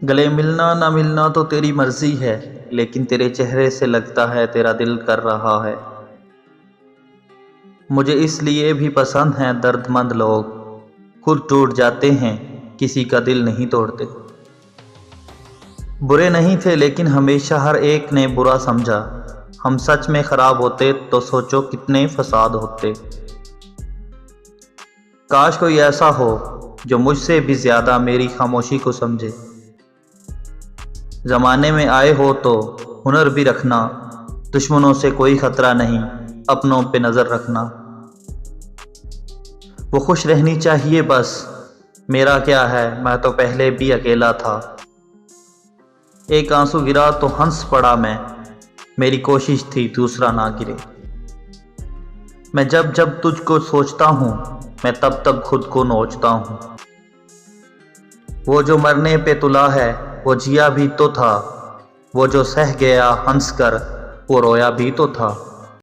گلے ملنا نہ ملنا تو تیری مرضی ہے، لیکن تیرے چہرے سے لگتا ہے تیرا دل کر رہا ہے۔ مجھے اس لیے بھی پسند ہیں درد مند لوگ، خود ٹوٹ جاتے ہیں کسی کا دل نہیں توڑتے۔ برے نہیں تھے لیکن ہمیشہ ہر ایک نے برا سمجھا، ہم سچ میں خراب ہوتے تو سوچو کتنے فساد ہوتے۔ کاش کوئی ایسا ہو جو مجھ سے بھی زیادہ میری خاموشی کو سمجھے۔ زمانے میں آئے ہو تو ہنر بھی رکھنا، دشمنوں سے کوئی خطرہ نہیں، اپنوں پہ نظر رکھنا۔ وہ خوش رہنی چاہیے بس، میرا کیا ہے میں تو پہلے بھی اکیلا تھا۔ ایک آنسو گرا تو ہنس پڑا میں، میری کوشش تھی دوسرا نہ گرے۔ میں جب جب تجھ کو سوچتا ہوں، میں تب تب خود کو نوچتا ہوں۔ وہ جو مرنے پہ تلا ہے وہ جیا بھی تو تھا، وہ جو سہ گیا ہنس کر وہ رویا بھی تو تھا۔